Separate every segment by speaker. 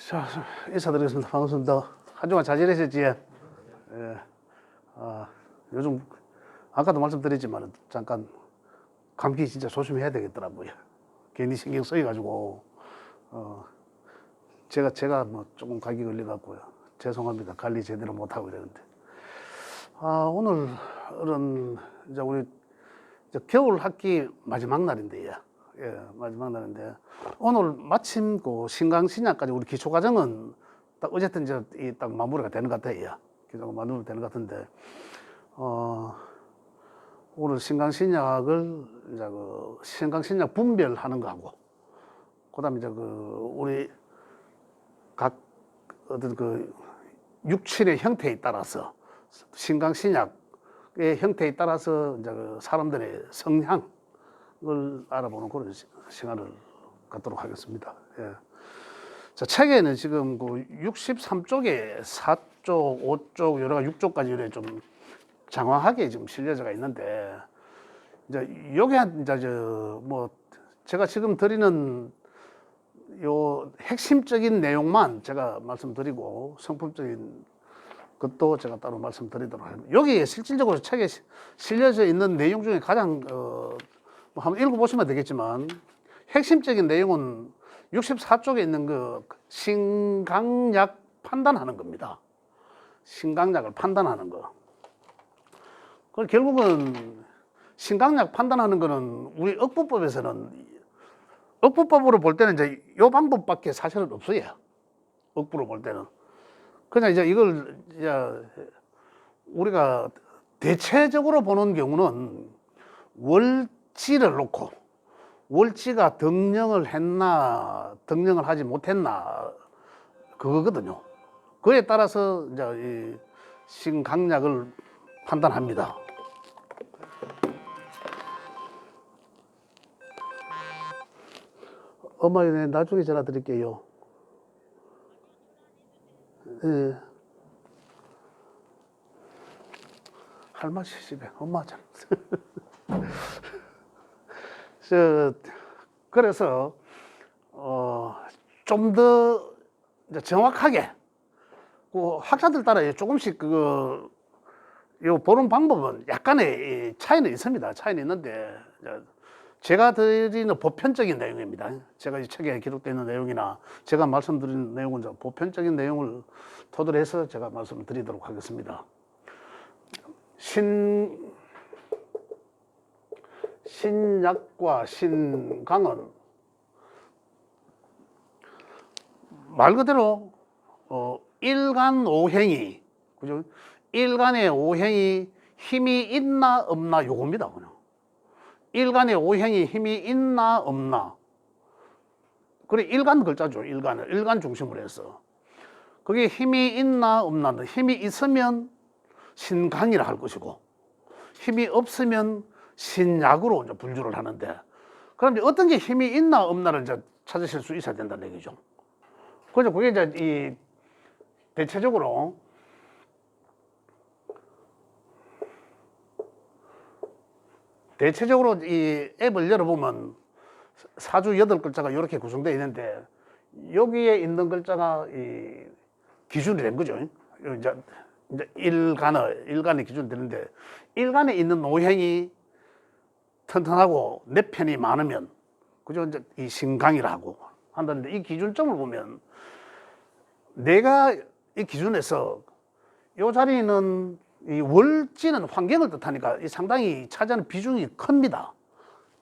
Speaker 1: 자, 인사드리겠습니다. 반갑습니다. 한 주간 잘 지내셨지? 예. 요즘, 아까도 말씀드렸지만, 잠깐, 감기 진짜 조심해야 되겠더라고요. 괜히 신경 쓰여가지고, 제가 뭐 조금 감기 걸려갖고요. 죄송합니다. 관리 제대로 못하고 이러는데. 오늘은 이제 우리 이제 겨울 학기 마지막 날인데요. 예, 마지막 날인데 오늘 마침 그 신강신약까지 우리 기초과정은 딱 어쨌든 이제 딱 마무리가 되는 것 같아요. 기초가 마무리 되는 것 같은데 오늘 신강신약을 이제 그 신강신약 분별하는 거하고 그다음에 이제 그 우리 각 어떤 그 육칠의 형태에 따라서 신강신약의 형태에 따라서 이제 그 사람들의 성향을 알아보는 그런 시간을 갖도록 하겠습니다. 예. 자, 책에는 지금 그 63쪽에 4쪽, 5쪽, 여러 가지 6쪽까지 이렇게 좀 장황하게 지금 실려져가 있는데, 이제 요게 이제 뭐 제가 지금 드리는 요 핵심적인 내용만 제가 말씀드리고 성품적인 것도 제가 따로 말씀드리도록 합니다. 여기에 실질적으로 책에 실려져 있는 내용 중에 가장 뭐 한번 읽어보시면 되겠지만 핵심적인 내용은 64쪽에 있는 그 신강약 판단하는 겁니다. 신강약을 판단하는 거. 그 결국은 신강약 판단하는 거는 우리 억부법에서는 억부법으로 볼 때는 이제 요 방법밖에 사실은 없어요. 억부로 볼 때는. 그냥 이제 이걸 이제 우리가 대체적으로 보는 경우는 월지를 놓고 월지가 덩령을 했나 덩령을 하지 못했나 그거거든요. 그에 따라서 이제 이 신강약을 판단합니다. 엄마 나중에 전화 드릴게요. 예. 할머니 집에 엄마잖아. 그래서 좀 더 정확하게 그 학자들 따라 조금씩 요 보는 방법은 약간의 차이는 있습니다. 차이는 있는데 제가 드리는 보편적인 내용입니다. 제가 이 책에 기록되어 있는 내용이나 제가 말씀드리는 내용은 보편적인 내용을 토대로 해서 제가 말씀을 드리도록 하겠습니다. 신약과 신강은 말 그대로 일간오행이, 그죠? 일간의 오행이 힘이 있나 없나 요겁니다. 그냥 일간의 오행이 힘이 있나 없나. 그래, 일간 글자죠. 일간을 일간 중심으로 해서 그게 힘이 있나 없나. 힘이 있으면 신강이라 할 것이고 힘이 없으면 신약으로 이제 분류를 하는데, 그럼 이제 어떤 게 힘이 있나 없나를 이제 찾으실 수 있어야 된다는 얘기죠. 그래서 그게 이제 이 대체적으로 이 앱을 열어보면 사주 8글자가 이렇게 구성되어 있는데 여기에 있는 글자가 이 기준이 된 거죠. 이제 일간의 기준이 되는데 일간에 있는 오행이 튼튼하고 내 편이 많으면 그죠? 이제 이 신강이라고 한다는데 이 기준점을 보면 내가 이 기준에서 이 자리는 이 월지는 환경을 뜻하니까 상당히 차지하는 비중이 큽니다.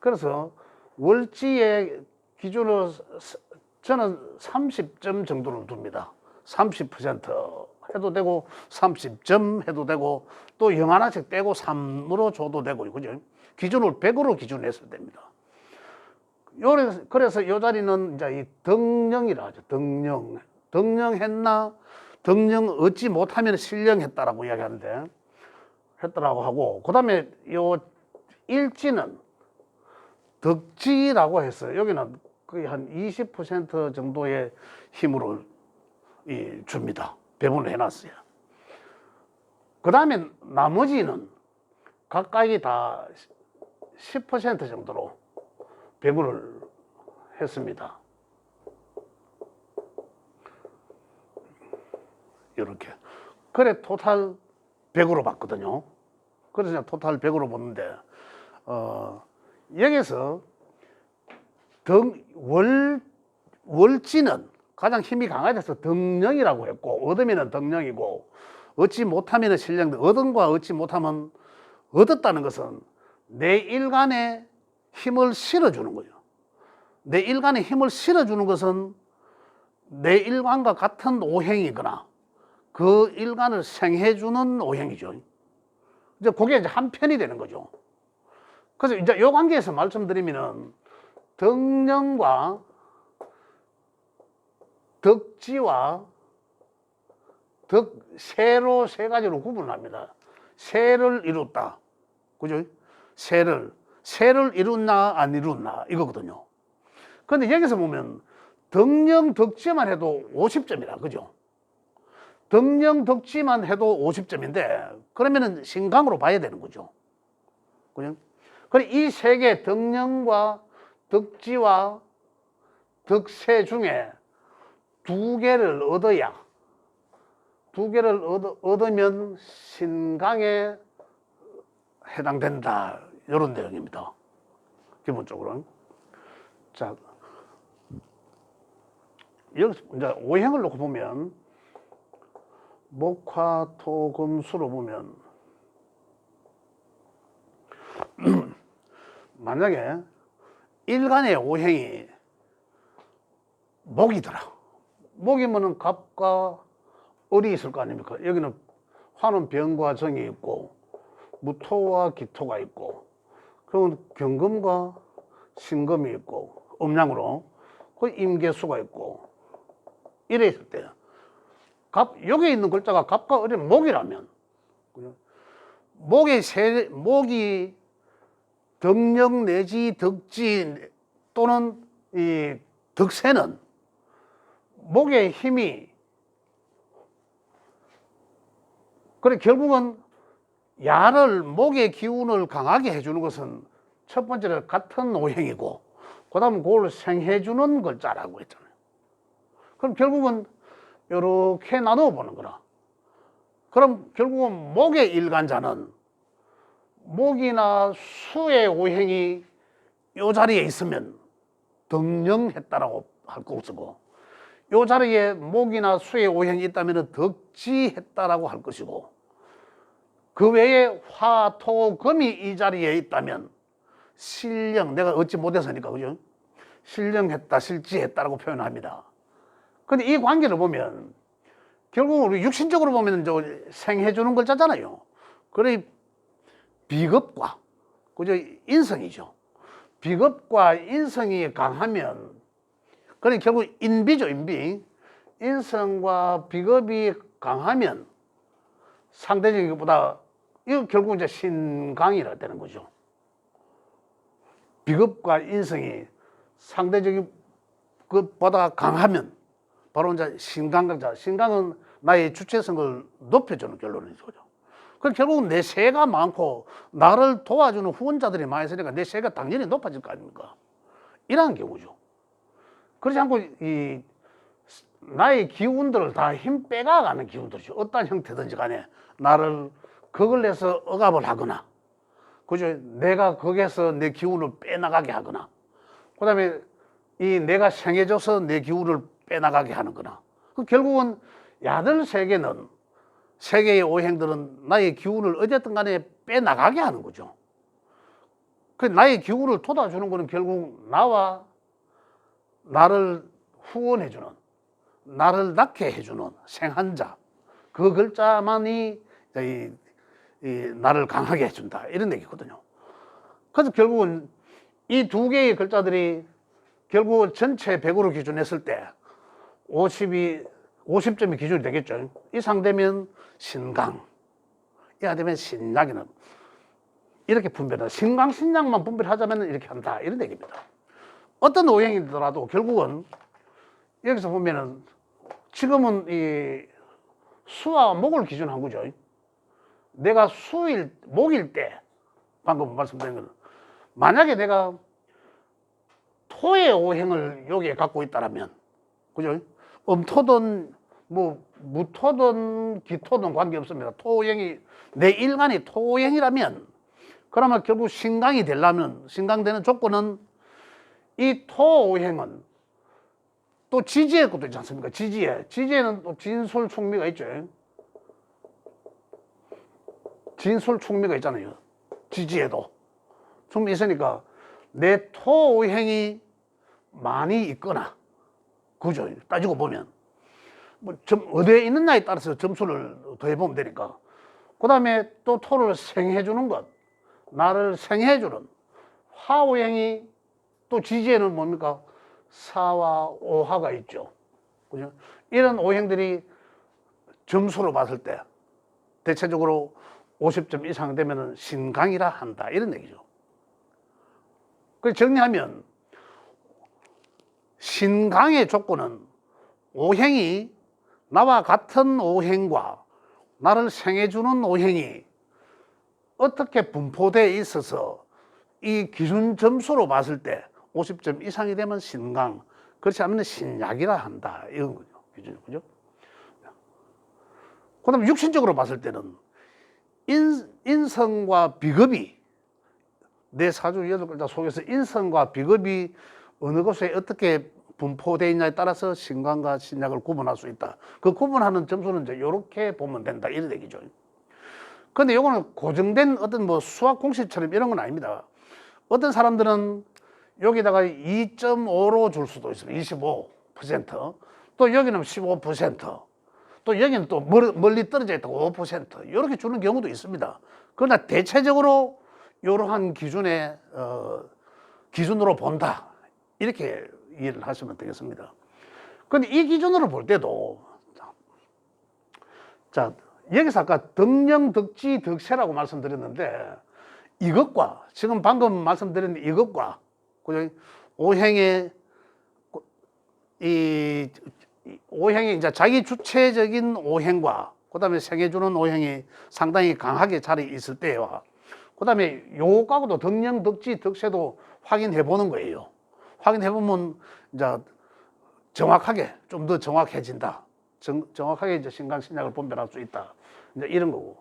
Speaker 1: 그래서 월지의 기준으로 저는 30점 정도를 둡니다. 30% 해도 되고 30점 해도 되고 또 0 하나씩 떼고 3으로 줘도 되고, 그죠? 기준을 100으로 기준했어야 됩니다. 그래서 이 자리는 이제 이 덩령이라 하죠. 덩령했나 덩령 얻지 못하면 신령했다라고 이야기하는데 했더라고 하고, 그 다음에 요 일지는 덕지라고 했어요. 여기는 거의 한 20% 정도의 힘으로 줍니다. 배분을 해놨어요. 그 다음에 나머지는 가까이 다 10% 정도로 배분을 했습니다. 이렇게. 그래 토탈 100으로 봤거든요. 그래서 그냥 토탈 100으로 보는데 여기서 월지는 가장 힘이 강해져서 덩령이라고 했고 얻으면 덩령이고 얻지 못하면 신령. 얻음과 얻지 못하면 얻었다는 것은 내 일간에 힘을 실어주는 거죠. 내 일간에 힘을 실어주는 것은 내 일간과 같은 오행이거나 그 일간을 생해주는 오행이죠. 이제 그게 이제 한 편이 되는 거죠. 그래서 이제 이 관계에서 말씀드리면은 덕령과 덕지와 덕세로 세 가지로 구분합니다. 세를 이뤘다. 그죠? 세를 이뤘나 안 이뤘나 이거거든요. 근데 여기서 보면 덕령 덕지만 해도 50점이라 그죠? 덕령 덕지만 해도 50점인데 그러면은 신강으로 봐야 되는 거죠. 그죠? 그래 이 세 개 덕령과 덕지와 덕세 중에 두 개를 얻으면 신강에 해당된다. 이런 내용입니다. 기본적으로. 자, 여기서 이제 오행을 놓고 보면 목화토금수로 보면 만약에 일간의 오행이 목이더라. 목이면은 갑과 을이 있을 거 아닙니까? 여기는 화는 병과 정이 있고 무토와 기토가 있고 그리고 경금과 신금이 있고 음양으로 그 임계수가 있고 이래 있을 때 여기 있는 글자가 갑과 을이 목이라면 목이 덕령 내지 덕지 또는 이 덕세는 목의 힘이 그래 결국은 야를 목의 기운을 강하게 해주는 것은 첫 번째는 같은 오행이고 그 다음은 그걸 생해주는 글자라고 했잖아요. 그럼 결국은 이렇게 나누어 보는 거라. 그럼 결국은 목의 일간자는 목이나 수의 오행이 이 자리에 있으면 덕령했다라고 할 것이고 이 자리에 목이나 수의 오행이 있다면 덕지했다라고 할 것이고 그 외에 화, 토, 금이 이 자리에 있다면 신령, 내가 얻지 못해서니까 그죠? 신령했다, 실지했다라고 표현합니다. 근데 이 관계를 보면 결국 우리 육신적으로 보면 생해주는 글자잖아요. 그래 비겁과 그죠? 인성이죠. 비겁과 인성이 강하면 그래 결국 인비죠, 인비. 인성과 비겁이 강하면 상대적인 것보다 이거 결국 이제 신강이라 되는 거죠. 비겁과 인성이 상대적인 것보다 강하면 바로 이제 신강자. 신강은 나의 주체성을 높여주는 결론이죠. 그럼 결국은 내 세가 많고 나를 도와주는 후원자들이 많이 있으니까 내 세가 당연히 높아질 거 아닙니까? 이러한 경우죠. 그렇지 않고 나의 기운들을 다 힘 빼가가는 기운들이죠. 어떤 형태든지 간에 나를 그걸 내서 억압을 하거나 그죠? 내가 거기에서 내 기운을 빼나가게 하거나 그 다음에 내가 생해줘서 내 기운을 빼나가게 하는 거나 결국은 야들 세계는 세계의 오행들은 나의 기운을 어쨌든 간에 빼나가게 하는 거죠. 그 나의 기운을 돋아주는 거는 결국 나와 나를 후원해주는 나를 낫게 해주는 생한자 그 글자만이 나를 강하게 해준다 이런 얘기거든요. 그래서 결국은 이 두 개의 글자들이 결국 전체 100으로 기준했을 때 50점이 기준이 되겠죠. 이상되면 신강, 이하 되면 신약이는 이렇게 분별한다. 신강, 신약만 분별하자면 이렇게 한다 이런 얘기입니다. 어떤 오행이더라도 결국은 여기서 보면은 지금은 이 수와 목을 기준한 거죠. 내가 목일 때 방금 말씀드린 거는 만약에 내가 토의 오행을 여기에 갖고 있다라면 그죠? 음토든 뭐 무토든 기토든 관계없습니다. 토오행이 내 일간이 토오행이라면 그러면 결국 신강이 되려면 신강되는 조건은 이 토오행은 또 지지의 것도 있지 않습니까? 지지에는 또 진술충미가 있죠. 진술충미가 있잖아요. 지지에도 충미 있으니까 내 토오행이 많이 있거나 그죠? 따지고 보면 뭐 어디에 있느냐에 따라서 점수를 더해보면 되니까. 그 다음에 또 토를 생해주는 것, 나를 생해주는 화오행이 또 지지에는 뭡니까? 사와 오화가 있죠. 그죠? 이런 오행들이 점수로 봤을 때 대체적으로 50점 이상 되면 신강이라 한다. 이런 얘기죠. 그래서 정리하면 신강의 조건은 오행이 나와 같은 오행과 나를 생해주는 오행이 어떻게 분포되어 있어서 이 기준 점수로 봤을 때 50점 이상이 되면 신강, 그렇지 않으면 신약이라 한다. 이런 거죠. 기준이, 그죠? 그 다음에 육신적으로 봤을 때는 인성과 비겁이 내 사주 여덟 글자 속에서 인성과 비겁이 어느 곳에 어떻게 분포되어 있냐에 따라서 신강과 신약을 구분할 수 있다. 그 구분하는 점수는 이제 이렇게 보면 된다. 이런 얘기죠. 근데 이거는 고정된 어떤 뭐 수학 공식처럼 이런 건 아닙니다. 어떤 사람들은 여기다가 2.5로 줄 수도 있습니다. 25%. 또 여기는 15%. 또 여기는 또 멀리 떨어져 있다고 5%. 이렇게 주는 경우도 있습니다. 그러나 대체적으로 이러한 기준의 기준으로 본다. 이렇게 이해를 하시면 되겠습니다. 그런데 이 기준으로 볼 때도 자 여기서 아까 덕령, 덕지, 덕세라고 말씀드렸는데 이것과 지금 방금 말씀드린 이것과 오행의 이 오행이 이제 자기 주체적인 오행과 그다음에 생해주는 오행이 상당히 강하게 자리 있을 때와 그다음에 요거하고도 덕령, 덕지, 덕세도 확인해 보는 거예요. 확인해 보면 이제 정확하게 좀 더 정확해진다. 정확하게 이제 신강 신약을 분별할 수 있다. 이제 이런 거고.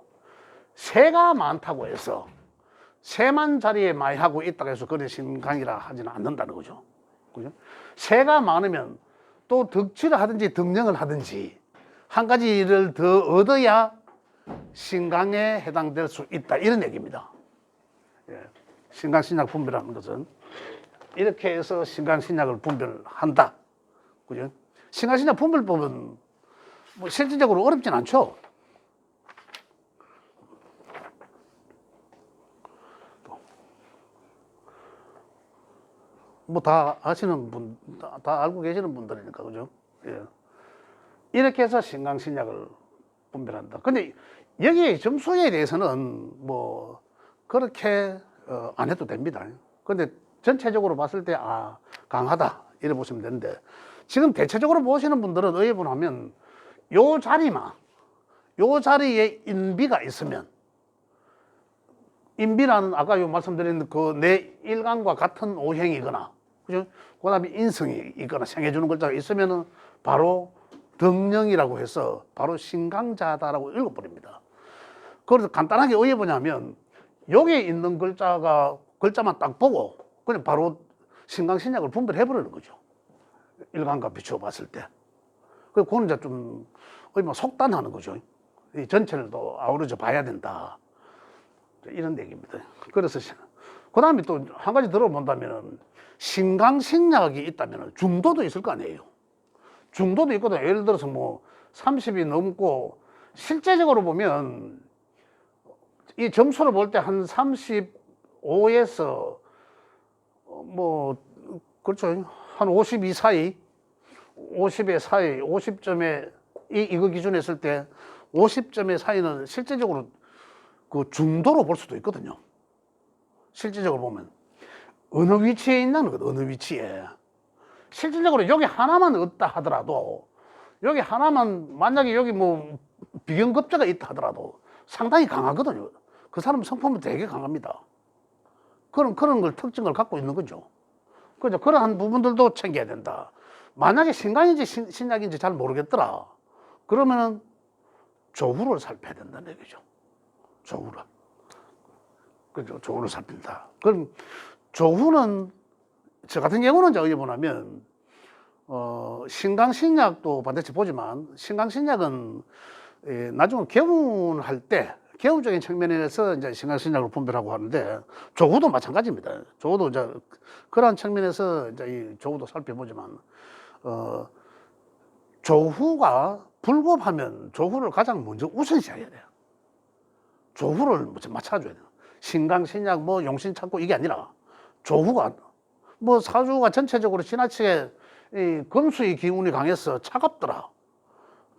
Speaker 1: 새가 많다고 해서 새만 자리에 많이 하고 있다고 해서 그래 신강이라 하지는 않는다는 거죠. 그죠? 새가 많으면 또 덕지를 하든지 덕령을 하든지 한 가지를 더 얻어야 신강에 해당될 수 있다. 이런 얘기입니다. 예. 신강 신약 분별하는 것은 이렇게 해서 신강 신약을 분별한다. 그죠? 신강 신약 분별법은 뭐 실질적으로 어렵진 않죠. 뭐 다 아시는 분, 다 알고 계시는 분들이니까, 그죠? 예. 이렇게 해서 신강 신약을 분별한다. 근데 여기 점수에 대해서는 뭐 그렇게 안 해도 됩니다. 근데 전체적으로 봤을 때 강하다 이래 보시면 되는데 지금 대체적으로 보시는 분들은 의외분하면 요 자리에 인비가 있으면 인비라는 아까 요 말씀드린 그 내 일간과 같은 오행이거나 그죠? 그 다음에 인성이 있거나 생해주는 글자가 있으면은 바로 덕령이라고 해서 바로 신강자다라고 읽어버립니다. 그래서 간단하게 어떻게 보냐면 여기에 있는 글자만 딱 보고 그냥 바로 신강신약을 분별해버리는 거죠. 일간과 비추어 봤을 때. 그거는 이제 좀 속단하는 거죠. 이 전체를 또 아우러져 봐야 된다. 이런 얘기입니다. 그래서 그 다음에 또 한 가지 들어본다면 신강신약이 있다면 중도도 있을 거 아니에요. 중도도 있거든. 예를 들어서 뭐 30이 넘고 실제적으로 보면 이 점수를 볼 때 한 35에서 뭐 그렇죠. 한 52 사이, 50의 사이, 50점에 이거 기준에 했을 때 50점의 사이는 실제적으로 그 중도로 볼 수도 있거든요. 실질적으로 보면 어느 위치에 있나는 것, 어느 위치에. 실질적으로 여기 하나만 없다 하더라도 여기 하나만 만약에 여기 뭐 비경급자가 있다 하더라도 상당히 강하거든요. 그 사람 성품은 되게 강합니다. 그런 걸 특징을 갖고 있는 거죠. 그죠? 그러한 부분들도 챙겨야 된다. 만약에 신강인지 신약인지 잘 모르겠더라. 그러면은 조후를 살펴야 된다는 얘기죠. 조후를. 그죠? 조후를 살핀다. 그럼 조후는 저 같은 경우는 이제 어디 보냐면 신강신약도 반드시 보지만 신강신약은 나중에 개운할 때 개운적인 측면에서 이제 신강신약을 분별하고 하는데 조후도 마찬가지입니다. 조후도 이제 그러한 측면에서 이제 이 조후도 살펴보지만 조후가 불급하면 조후를 가장 먼저 우선시해야 돼요. 조후를 맞춰줘야 돼요. 신강신약 뭐 용신착고 이게 아니라 조후가 뭐 사주가 전체적으로 지나치게 이 금수의 기운이 강해서 차갑더라.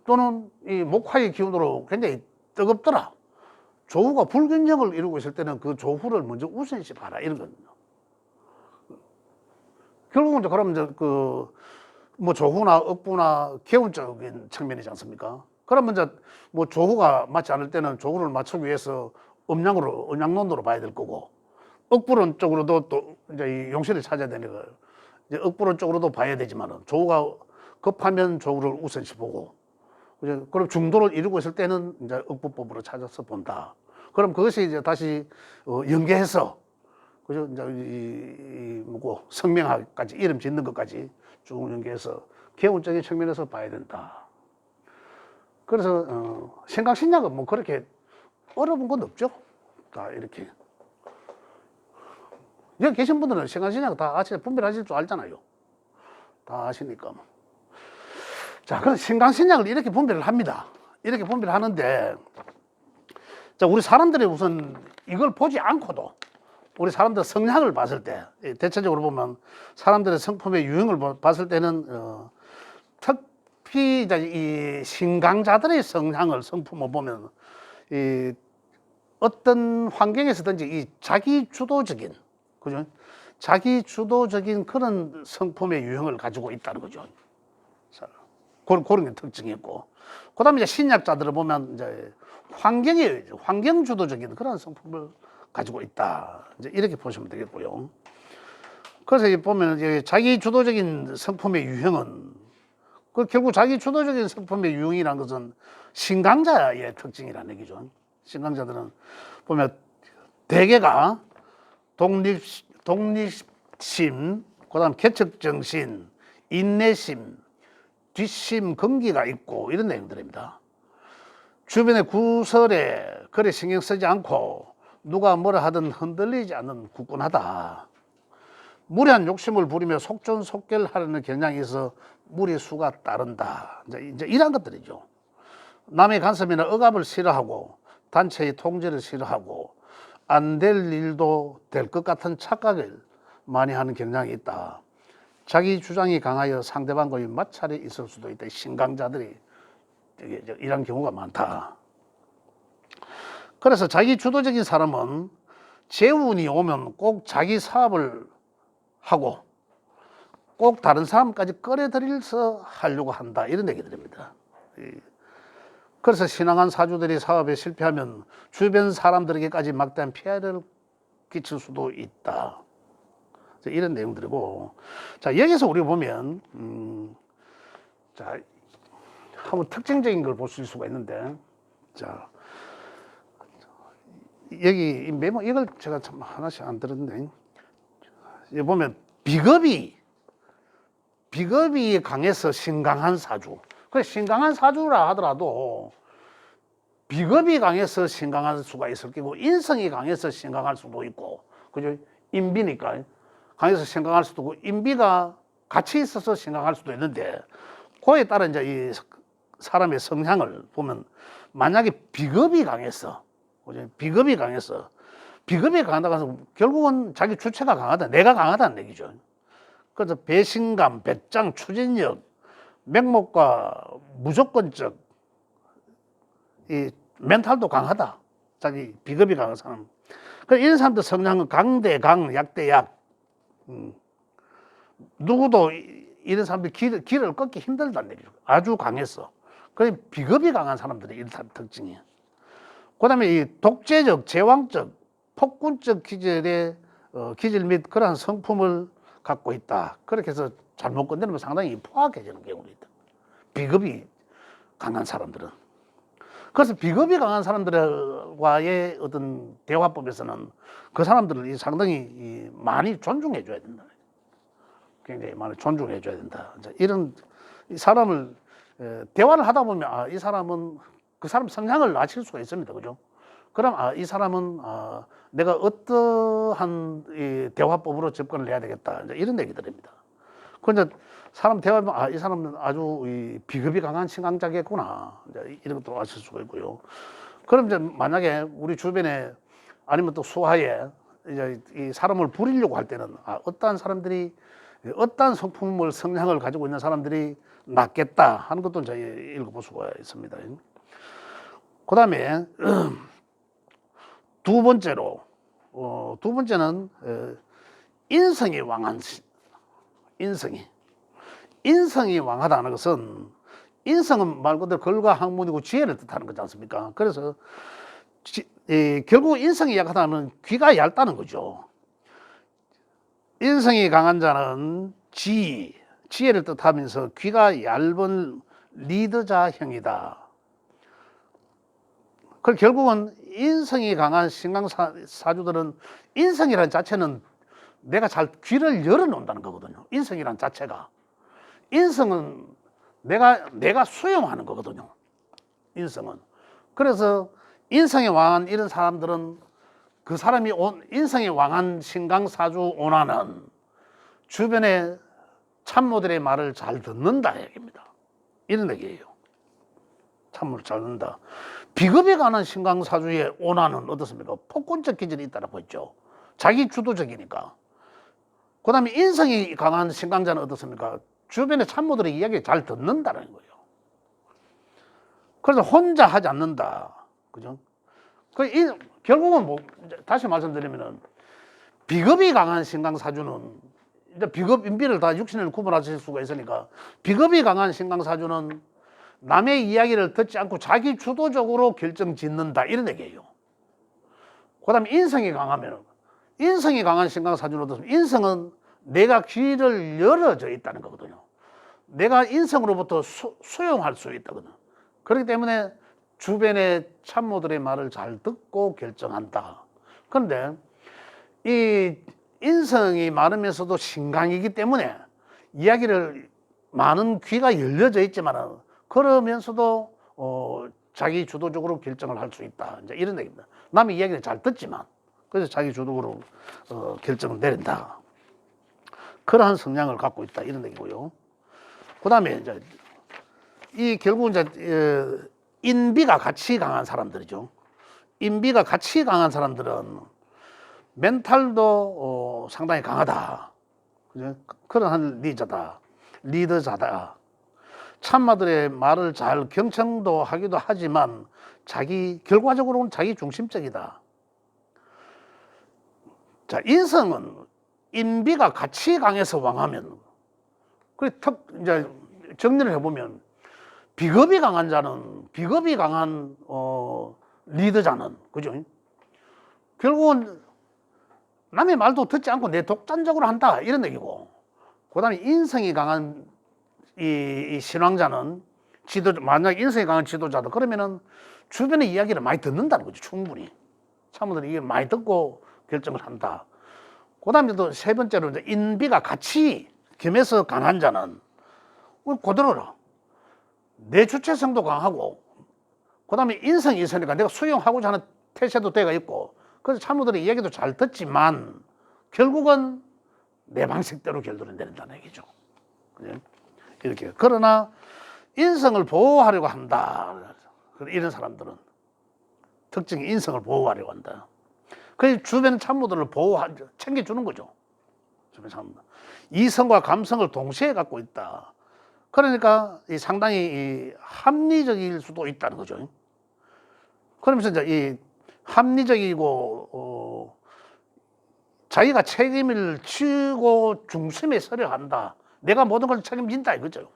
Speaker 1: 또는 이 목화의 기운으로 굉장히 뜨겁더라. 조후가 불균형을 이루고 있을 때는 그 조후를 먼저 우선시 봐라 이런 거거든요. 결국은 이제 그러면 이제 뭐 조후나 억부나 개운적인 측면이지 않습니까? 그러면 이제 뭐 조후가 맞지 않을 때는 조후를 맞추기 위해서 음양론으로 봐야 될 거고 억부론 쪽으로도 또 이제 이 용신을 찾아야 되는 거예요. 이제 억부론 쪽으로도 봐야 되지만은 조후가 급하면 조후를 우선시 보고 그럼 중도를 이루고 있을 때는 이제 억부법으로 찾아서 본다. 그럼 그것이 이제 다시 연계해서 그죠? 이제 이 뭐고 성명학까지 이름 짓는 것까지 쭉 연계해서 개운적인 측면에서 봐야 된다. 그래서 생각신약은 뭐 그렇게 어려운 건 없죠. 다 이렇게 여기 계신 분들은 생각신약 다 분별하실 줄 알잖아요. 다 아시니까. 자, 그래서 신강신약을 이렇게 분별을 합니다. 이렇게 분별을 하는데, 자, 우리 사람들이 우선 이걸 보지 않고도 우리 사람들 성향을 봤을 때, 대체적으로 보면 사람들의 성품의 유형을 봤을 때는, 특히 이 신강자들의 성품을 보면, 이 어떤 환경에서든지 이 자기 주도적인, 그죠? 자기 주도적인 그런 성품의 유형을 가지고 있다는 거죠. 그런 게 특징이고, 그 다음에 이제 신약자들을 보면 이제 환경 주도적인 그런 성품을 가지고 있다. 이제 이렇게 보시면 되겠고요. 그래서 보면 이제 자기 주도적인 성품의 유형은 결국 자기 주도적인 성품의 유형이라는 것은 신강자의 특징이라는 얘기죠. 신강자들은 보면 대개가 독립심, 그다음 개척정신, 인내심, 뒷심, 긍기가 있고 이런 내용들입니다. 주변의 구설에 그래 신경 쓰지 않고 누가 뭐라 하든 흔들리지 않는 굳건하다. 무리한 욕심을 부리며 속전속결하려는 경향이 있어 무리수가 따른다. 이제 이런 것들이죠. 남의 간섭이나 억압을 싫어하고 단체의 통제를 싫어하고 안 될 일도 될 것 같은 착각을 많이 하는 경향이 있다. 자기 주장이 강하여 상대방과의 마찰이 있을 수도 있다. 신강자들이 이런 경우가 많다. 그래서 자기 주도적인 사람은 재운이 오면 꼭 자기 사업을 하고 꼭 다른 사람까지 끌어들여서 하려고 한다. 이런 얘기들입니다. 그래서 신앙한 사주들이 사업에 실패하면 주변 사람들에게까지 막대한 피해를 끼칠 수도 있다. 이런 내용들이고, 자, 여기서 우리가 보면, 자, 한번 특징적인 걸 볼 수가 있는데, 자, 여기 메모, 이걸 제가 참 하나씩 안 들었는데, 여기 보면 비겁이 강해서 신강한 사주. 그래, 신강한 사주라 하더라도 비겁이 강해서 신강할 수가 있을 거고, 인성이 강해서 신강할 수도 있고, 그죠? 인비니까. 강해서 생각할 수도 있고 인비가 같이 있어서 생각할 수도 있는데 그에 따라 이제 이 사람의 성향을 보면 만약에 비겁이 강해서 비겁이 강하다고 해서 결국은 자기 주체가 강하다, 내가 강하다는 얘기죠. 그래서 배신감, 배짱, 추진력, 맹목과 무조건적 이 멘탈도 강하다. 자기 비겁이 강한 사람. 그래서 이런 사람들 성향은 강대 강, 약대 약. 누구도 이런 사람들이 길을 걷기 힘들다는 얘기죠. 아주 강했어. 그래 비겁이 강한 사람들이 이런 특징이에요. 그 다음에 이 독재적, 제왕적, 폭군적 기질의 기질 및 그러한 성품을 갖고 있다. 그렇게 해서 잘못 건드리면 상당히 포악해지는 경우가 있다. 비겁이 강한 사람들은. 그래서 비겁이 강한 사람들과의 어떤 대화법에서는 그 사람들을 상당히 많이 존중해 줘야 된다. 굉장히 많이 존중해 줘야 된다. 이런 사람을 대화를 하다 보면 이 사람은 그 사람 성향을 아실 수가 있습니다. 그죠? 그럼 이 사람은 내가 어떠한 이 대화법으로 접근을 해야 되겠다. 이런 얘기들입니다. 그런데 사람 대화하면 이 사람은 아주 이 비겁이 강한 신강자겠구나. 이런 것도 아실 수가 있고요. 그럼 이제 만약에 우리 주변에 아니면 또 수하에 이제 이 사람을 부리려고 할 때는 어떠한 사람들이 어떠한 성품을 성향을 가지고 있는 사람들이 낫겠다 하는 것도 이제 읽어볼 수가 있습니다. 그 다음에 두 번째로 두 번째는 인성이 왕한 인성이 왕하다는 것은 인성은 말 그대로 글과 학문이고 지혜를 뜻하는 거지 않습니까? 그래서 결국 인성이 약하다는 귀가 얇다는 거죠. 인성이 강한 자는 지혜를 뜻하면서 귀가 얇은 리더자형이다. 그 결국은 인성이 강한 신강사주들은 인성이라는 자체는 내가 잘 귀를 열어놓는다는 거거든요. 인성이라는 자체가. 인성은 내가 수용하는 거거든요. 인성은. 그래서 인성이 왕한 이런 사람들은 그 사람이 인성이 왕한 신강사주 온화는 주변의 참모들의 말을 잘 듣는다 얘기입니다. 이런 얘기예요. 참모를 잘 듣는다. 비겁에 관한 신강사주의 온화는 어떻습니까? 폭군적 기질이 있다고 했죠. 자기 주도적이니까. 그 다음에 인성이 강한 신강자는 어떻습니까? 주변의 참모들의 이야기 잘 듣는다는 거예요. 그래서 혼자 하지 않는다. 그죠? 결국은 다시 말씀드리면은 비겁이 강한 신강사주는 이제 비겁, 인비를 다 육신을 구분하실 수가 있으니까 비겁이 강한 신강사주는 남의 이야기를 듣지 않고 자기 주도적으로 결정 짓는다. 이런 얘기예요. 그 다음에 인성이 강하면 인성이 강한 신강사주는 어떻습니까? 인성은 내가 귀를 열어져 있다는 거거든요. 내가 인성으로부터 수용할 수 있다거든요. 그렇기 때문에 주변의 참모들의 말을 잘 듣고 결정한다. 그런데 이 인성이 많으면서도 신강이기 때문에 이야기를 많은 귀가 열려져 있지만 그러면서도 자기 주도적으로 결정을 할 수 있다. 이제 이런 얘기입니다. 남의 이야기를 잘 듣지만 그래서 자기 주도적으로 결정을 내린다. 그러한 성향을 갖고 있다. 이런 얘기고요. 그 다음에 이제 결국 이제 인비가 같이 강한 사람들이죠. 인비가 같이 강한 사람들은 멘탈도 상당히 강하다. 그런 리더자다. 참마들의 말을 잘 경청도 하기도 하지만 결과적으로는 자기 중심적이다. 자, 인성은 인비가 같이 강해서 왕하면, 이제 정리를 해보면, 비겁이 강한 리더자는, 그죠? 결국은 남의 말도 듣지 않고 내 독단적으로 한다. 이런 얘기고. 그 다음에 인성이 강한 이 신왕자는 만약 인성이 강한 지도자다. 그러면은 주변의 이야기를 많이 듣는다는 거죠. 충분히. 참모들이 이게 많이 듣고 결정을 한다. 그 다음에 또 세 번째로 이제 인비가 같이 겸해서 강한 자는 그대로라. 내 주체성도 강하고, 그 다음에 인성이 있으니까 내가 수용하고자 하는 태세도 때가 있고, 그래서 참모들의 이야기도 잘 듣지만, 결국은 내 방식대로 결론을 내린다는 얘기죠. 이렇게. 그러나, 인성을 보호하려고 한다. 이런 사람들은. 특징이 인성을 보호하려고 한다. 그래서 주변 참모들을 챙겨주는 거죠. 주변 참모들. 이성과 감성을 동시에 갖고 있다. 그러니까 상당히 합리적일 수도 있다는 거죠. 그러면서 이제 이 합리적이고 자기가 책임을 지고 중심에 서려 한다. 내가 모든 걸 책임진다 이거죠.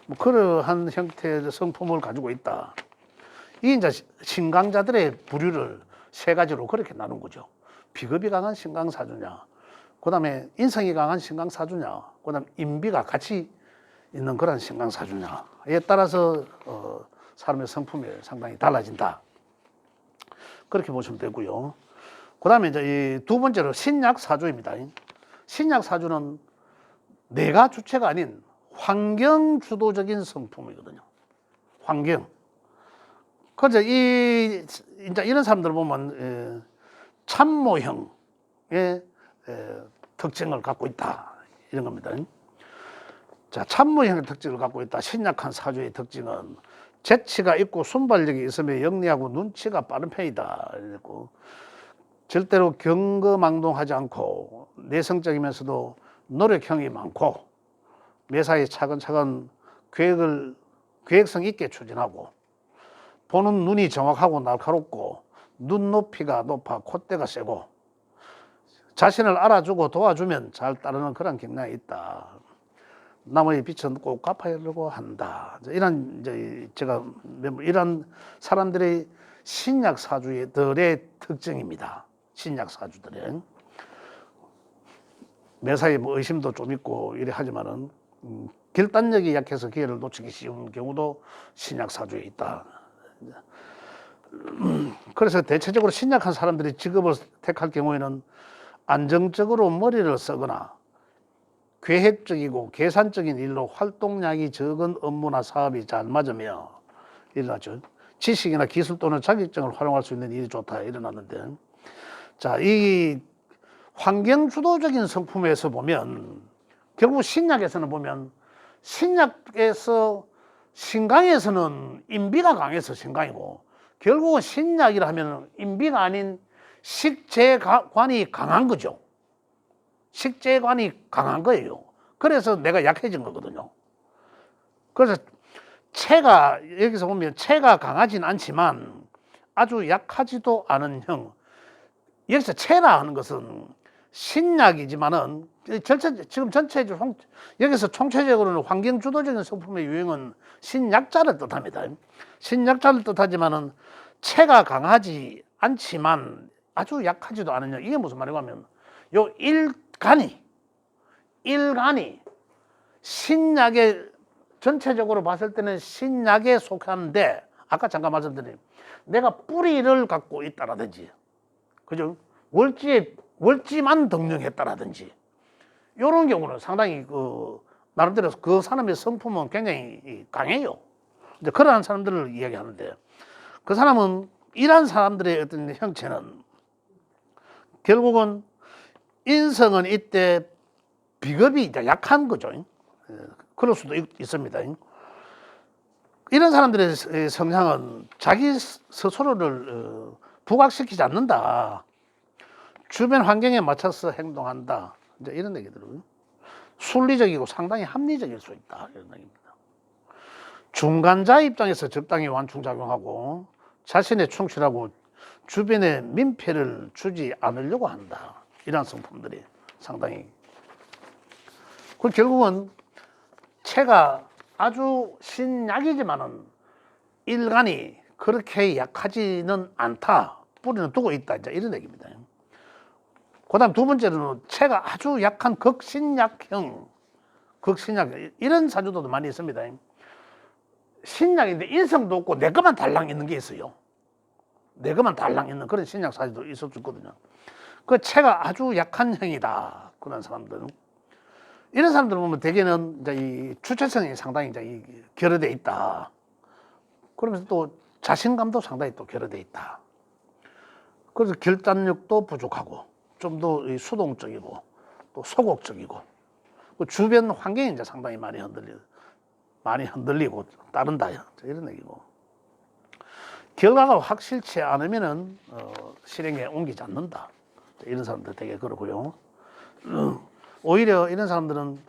Speaker 1: 뭐 그러한 형태의 성품을 가지고 있다. 이게 이제 신강자들의 부류를 세 가지로 그렇게 나눈 거죠. 비겁이 강한 신강사주냐, 그 다음에 인성이 강한 신강사주냐, 그 다음에 인비가 같이 있는 그런 신강사주냐에 따라서 사람의 성품이 상당히 달라진다. 그렇게 보시면 되고요. 그 다음에 이제 이 두 번째로 신약사주입니다. 신약사주는 내가 주체가 아닌 환경 주도적인 성품이거든요. 환경. 그래서 이제 이런 사람들 보면 참모형의 특징을 갖고 있다. 이런 겁니다. 자, 참모형의 특징을 갖고 있다. 신약한 사주의 특징은 재치가 있고 순발력이 있으며 영리하고 눈치가 빠른 편이다. 이랬고, 절대로 경거망동하지 않고 내성적이면서도 노력형이 많고 매사에 차근차근 계획성 있게 추진하고 보는 눈이 정확하고 날카롭고 눈높이가 높아 콧대가 세고 자신을 알아주고 도와주면 잘 따르는 그런 경향이 있다. 남의 빛은 꼭 갚아야려고 한다. 이런 이제 제가 이런 사람들의 신약 사주들의 특징입니다. 신약 사주들의 매사에 뭐 의심도 좀 있고 이래 하지만은 결단력이 약해서 기회를 놓치기 쉬운 경우도 신약 사주에 있다. 그래서 대체적으로 신약한 사람들이 직업을 택할 경우에는 안정적으로 머리를 쓰거나 계획적이고 계산적인 일로 활동량이 적은 업무나 사업이 잘 맞으며 일어나죠. 지식이나 기술 또는 자격증을 활용할 수 있는 일이 좋다 일어났는데, 자, 이 환경 주도적인 성품에서 보면 결국 신약에서는 보면 신약에서 신강에서는 인비가 강해서 신강이고 결국은 신약이라 하면 인비가 아닌 식재관이 강한 거죠. 식재관이 강한 거예요. 그래서 내가 약해진 거거든요. 그래서 체가 여기서 보면 체가 강하진 않지만 아주 약하지도 않은 형. 여기서 체라 하는 것은 신약이지만은 지금 전체적으로 여기서 총체적으로는 환경 주도적인 성품의 유형은 신약자를 뜻합니다. 신약자를 뜻하지만은 체가 강하지 않지만 아주 약하지도 않은 형. 이게 무슨 말이고 하면 요 일간이 신약의 전체적으로 봤을 때는 신약에 속하는데 아까 잠깐 말씀드린 내가 뿌리를 갖고 있다라든지 그죠? 월지만 등령했다라든지 이런 경우는 상당히 나름대로 그 사람의 성품은 굉장히 강해요. 이제 그러한 사람들을 이야기하는데 그 사람은 이런 사람들의 어떤 형체는 결국은 인성은 이때 비겁이 약한 거죠. 그럴 수도 있습니다. 이런 사람들의 성향은 자기 스스로를 부각시키지 않는다. 주변 환경에 맞춰서 행동한다. 이제 이런 얘기들은 순리적이고 상당히 합리적일 수 있다. 이런 얘기입니다. 중간자 입장에서 적당히 완충작용하고 자신의 충실하고 주변에 민폐를 주지 않으려고 한다. 이런 성품들이 상당히. 그 결국은 체가 아주 신약이지만은 일간이 그렇게 약하지는 않다. 뿌리는 두고 있다. 이제 이런 얘기입니다. 그 다음 두 번째로는 체가 아주 약한 극신약형. 이런 사주도 많이 있습니다. 신약인데 인성도 없고 내 것만 달랑 있는 게 있어요. 내 것만 달랑 있는 그런 신약 사주도 있을 수 있거든요. 그 체가 아주 약한 형이다. 그런 사람들은. 이런 사람들 보면 대개는 이제 이 주체성이 상당히 이제 결여돼 있다. 그러면서 또 자신감도 상당히 또 결여돼 있다. 그래서 결단력도 부족하고 좀 더 수동적이고 또 소극적이고 그 주변 환경이 이제 상당히 많이 흔들리고 따른다. 이런 얘기고. 결과가 확실치 않으면은 실행에 옮기지 않는다. 이런 사람들 되게 그렇고요. 오히려 이런 사람들은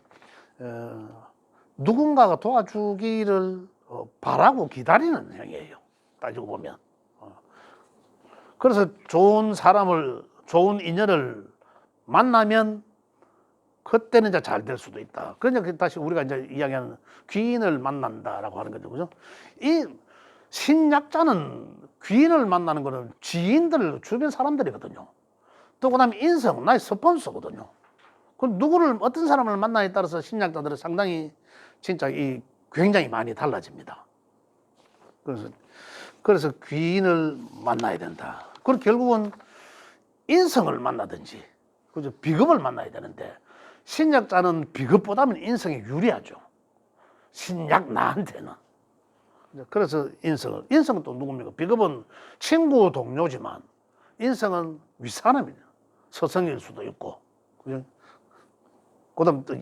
Speaker 1: 누군가가 도와주기를 바라고 기다리는 형이에요. 따지고 보면. 그래서 좋은 인연을 만나면 그때는 이제 잘 될 수도 있다. 그러니까 다시 우리가 이제 이야기하는 귀인을 만난다라고 하는 거죠. 그죠? 이 신약자는 귀인을 만나는 거는 지인들, 주변 사람들이거든요. 또 그 다음에 나의 스폰서거든요. 그 어떤 사람을 만나에 따라서 신약자들은 상당히 진짜 굉장히 많이 달라집니다. 그래서 귀인을 만나야 된다. 그리고 결국은 인성을 만나든지, 그죠? 비겁을 만나야 되는데, 신약자는 비겁보다는 인성이 유리하죠. 신약 나한테는. 그래서 인성은 또 누굽니까? 비겁은 친구 동료지만, 인성은 윗사람이죠. 서성일 수도 있고, 그죠? 그다음 또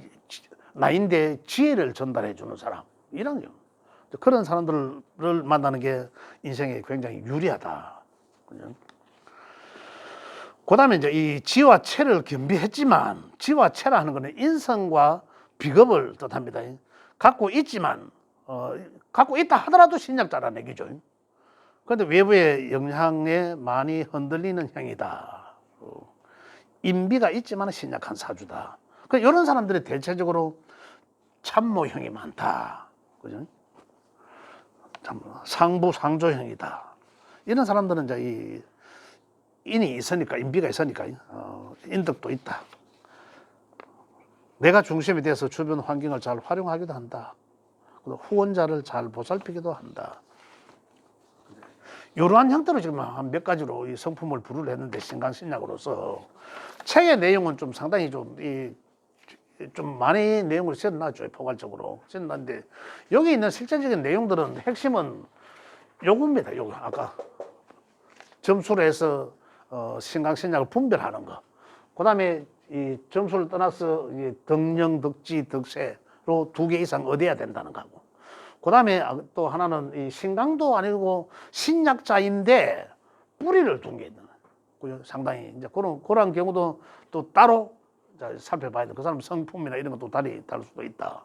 Speaker 1: 나인데 지혜를 전달해 주는 사람, 이런 거. 그런 사람들을 만나는 게 인생에 굉장히 유리하다. 그죠? 그다음에 이제 이 지와 체를 겸비했지만, 지와 체라 하는 것은 인성과 비겁을 뜻합니다. 갖고 있지만, 갖고 있다 하더라도 신약자라는 얘기죠. 그런데 외부의 영향에 많이 흔들리는 형이다. 인비가 있지만 신약한 사주다. 이런 사람들이 대체적으로 참모형이 많다. 그죠? 상부상조형이다. 이런 사람들은 이제 이 인이 있으니까, 인비가 있으니까, 인덕도 있다. 내가 중심이 돼서 주변 환경을 잘 활용하기도 한다. 후원자를 잘 보살피기도 한다. 이러한 형태로 지금 한 몇 가지로 이 성품을 분류를 했는데, 신강신약으로서 책의 내용은 좀 상당히 좀 많이 내용을 써놨죠. 포괄적으로 써놨는데, 여기 있는 실제적인 내용들은 핵심은 요겁니다. 요거 아까 점수로 해서 신강신약을 분별하는 거. 그다음에 이 점수를 떠나서 덕령, 덕지, 덕세로 2개 이상 얻어야 된다는 거고. 그다음에 또 하나는 이 신강도 아니고 신약자인데 뿌리를 둔 게 있는 거예요. 상당히 이제 그런 경우도 또 따로 살펴봐야 돼. 그 사람 성품이나 이런 것도 다를 수도 있다.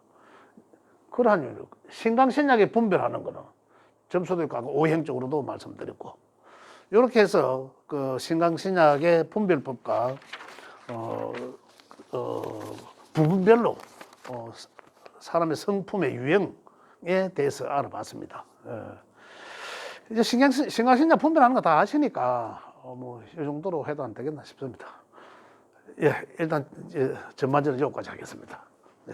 Speaker 1: 그러한 이유로 신강신약에 분별하는 거는 점수도 있고 오행적으로도 말씀드렸고, 이렇게 해서 그 신강신약의 분별법과 부분별로 사람의 성품의 유형에 대해서 알아봤습니다. 이제 신강신약 분별하는 거 다 아시니까 이 정도로 해도 안 되겠나 싶습니다. 예, 일단 전반적으로 여기까지 하겠습니다. 예.